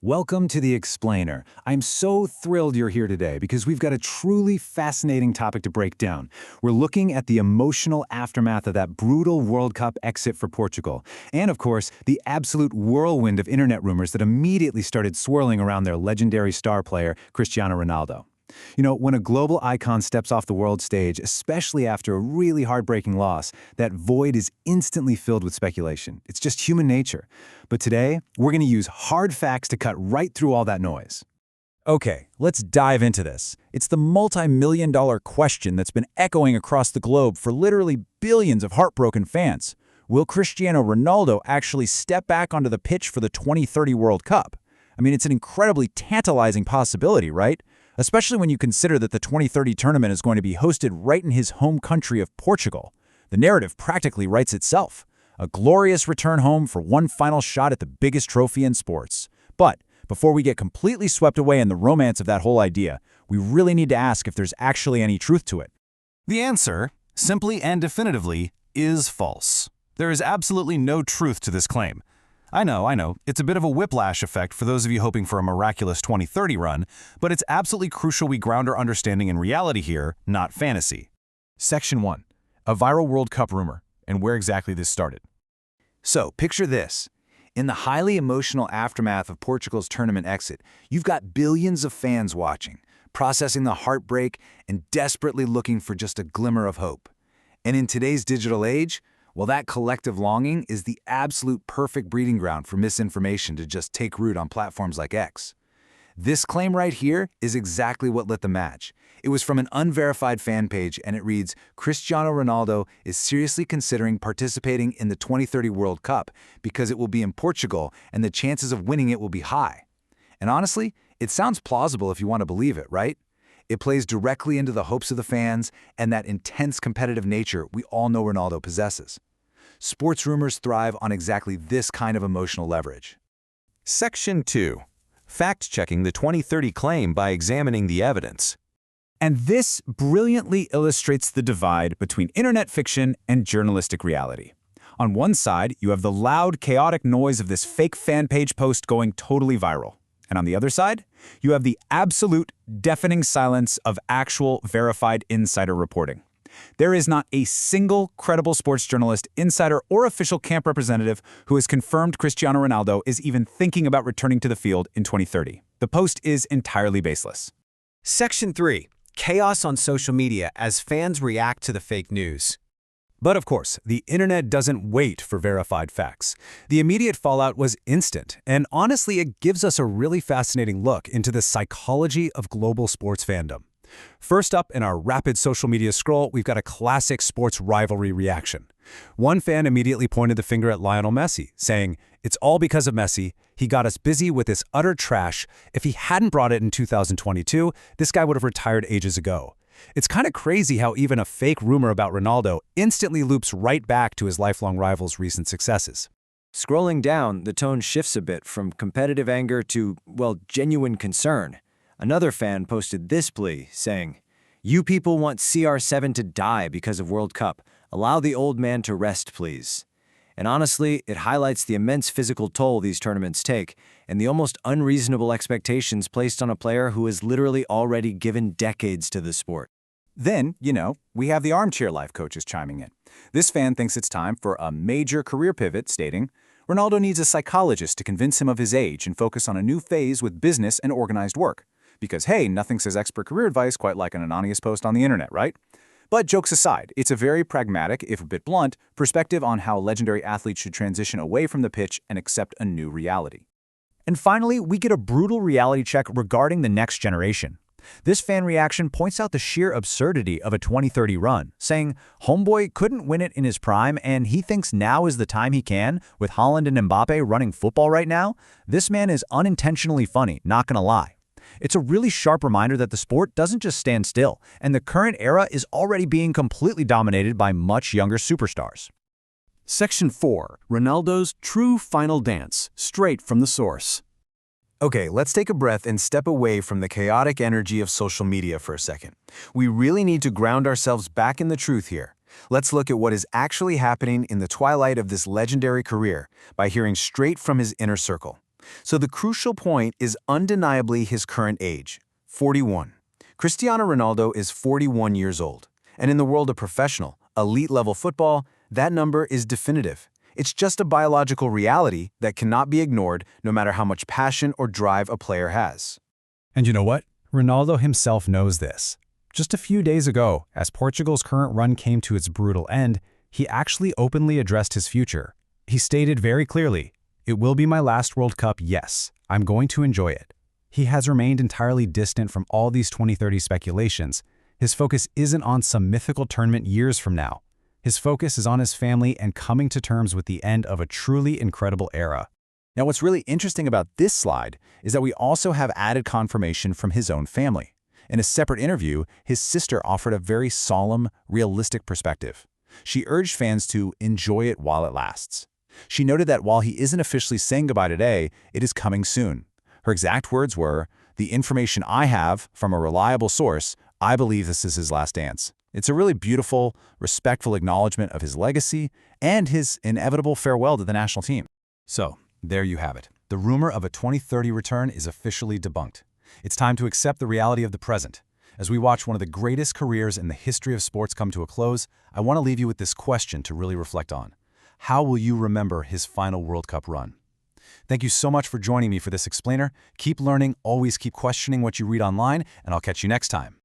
Welcome to The Explainer. I'm so thrilled you're here today because we've got a truly fascinating topic to break down. We're looking at the emotional aftermath of that brutal World Cup exit for Portugal, and of course, the absolute whirlwind of internet rumors that immediately started swirling around their legendary star player, Cristiano Ronaldo. You know, when a global icon steps off the world stage, especially after a really heartbreaking loss, that void is instantly filled with speculation. It's just human nature. But today, we're going to use hard facts to cut right through all that noise. Okay, let's dive into this. It's the multi-million-dollar question that's been echoing across the globe for literally billions of heartbroken fans. Will Cristiano Ronaldo actually step back onto the pitch for the 2030 World Cup? I mean, it's an incredibly tantalizing possibility, right? Especially when you consider that the 2030 tournament is going to be hosted right in his home country of Portugal. The narrative practically writes itself. A glorious return home for one final shot at the biggest trophy in sports. But before we get completely swept away in the romance of that whole idea, we really need to ask if there's actually any truth to it. The answer, simply and definitively, is false. There is absolutely no truth to this claim. I know, it's a bit of a whiplash effect for those of you hoping for a miraculous 2030 run, but it's absolutely crucial we ground our understanding in reality here, not fantasy. Section 1. A viral World Cup rumor, and where exactly this started. So, picture this. In the highly emotional aftermath of Portugal's tournament exit, you've got billions of fans watching, processing the heartbreak and desperately looking for just a glimmer of hope. And in today's digital age, well, that collective longing is the absolute perfect breeding ground for misinformation to just take root on platforms like X. This claim right here is exactly what lit the match. It was from an unverified fan page, and it reads, Cristiano Ronaldo is seriously considering participating in the 2030 World Cup because it will be in Portugal and the chances of winning it will be high. And honestly, it sounds plausible if you want to believe it, right? It plays directly into the hopes of the fans and that intense competitive nature we all know Ronaldo possesses. Sports rumors thrive on exactly this kind of emotional leverage. Section 2. Fact-checking the 2030 claim by examining the evidence. And this brilliantly illustrates the divide between internet fiction and journalistic reality. On one side, you have the loud, chaotic noise of this fake fan page post going totally viral. And on the other side, you have the absolute, deafening silence of actual, verified insider reporting. There is not a single credible sports journalist, insider, or official camp representative who has confirmed Cristiano Ronaldo is even thinking about returning to the field in 2030. The post is entirely baseless. Section 3. Chaos on social media as fans react to the fake news. But of course, the internet doesn't wait for verified facts. The immediate fallout was instant, and honestly, it gives us a really fascinating look into the psychology of global sports fandom. First up in our rapid social media scroll, we've got a classic sports rivalry reaction. One fan immediately pointed the finger at Lionel Messi, saying, "It's all because of Messi. He got us busy with this utter trash. If he hadn't brought it in 2022, this guy would have retired ages ago." It's kind of crazy how even a fake rumor about Ronaldo instantly loops right back to his lifelong rival's recent successes. Scrolling down, the tone shifts a bit from competitive anger to, well, genuine concern. Another fan posted this plea, saying, "You people want CR7 to die because of World Cup. Allow the old man to rest, please." And honestly, it highlights the immense physical toll these tournaments take and the almost unreasonable expectations placed on a player who has literally already given decades to the sport. Then, we have the armchair life coaches chiming in. This fan thinks it's time for a major career pivot, stating, Ronaldo needs a psychologist to convince him of his age and focus on a new phase with business and organized work. Because, hey, nothing says expert career advice quite like an anonymous post on the internet, right? But jokes aside, it's a very pragmatic, if a bit blunt, perspective on how legendary athletes should transition away from the pitch and accept a new reality. And finally, we get a brutal reality check regarding the next generation. This fan reaction points out the sheer absurdity of a 2030 run, saying, homeboy couldn't win it in his prime and he thinks now is the time he can, with Haaland and Mbappe running football right now? This man is unintentionally funny, not gonna lie. It's a really sharp reminder that the sport doesn't just stand still, and the current era is already being completely dominated by much younger superstars. Section 4. Ronaldo's true final dance, straight from the source. Okay, let's take a breath and step away from the chaotic energy of social media for a second. We really need to ground ourselves back in the truth here. Let's look at what is actually happening in the twilight of this legendary career by hearing straight from his inner circle. So the crucial point is undeniably his current age, 41. Cristiano Ronaldo is 41 years old. And in the world of professional, elite-level football, that number is definitive. It's just a biological reality that cannot be ignored no matter how much passion or drive a player has. And you know what? Ronaldo himself knows this. Just a few days ago, as Portugal's current run came to its brutal end, he actually openly addressed his future. He stated very clearly, "It will be my last World Cup, yes. I'm going to enjoy it." He has remained entirely distant from all these 2030 speculations. His focus isn't on some mythical tournament years from now. His focus is on his family and coming to terms with the end of a truly incredible era. Now, what's really interesting about this slide is that we also have added confirmation from his own family. In a separate interview, his sister offered a very solemn, realistic perspective. She urged fans to enjoy it while it lasts. She noted that while he isn't officially saying goodbye today, it is coming soon. Her exact words were, "The information I have from a reliable source, I believe this is his last dance." It's a really beautiful, respectful acknowledgement of his legacy and his inevitable farewell to the national team. So, there you have it. The rumor of a 2030 return is officially debunked. It's time to accept the reality of the present. As we watch one of the greatest careers in the history of sports come to a close, I want to leave you with this question to really reflect on. How will you remember his final World Cup run? Thank you so much for joining me for this explainer. Keep learning, always keep questioning what you read online, and I'll catch you next time.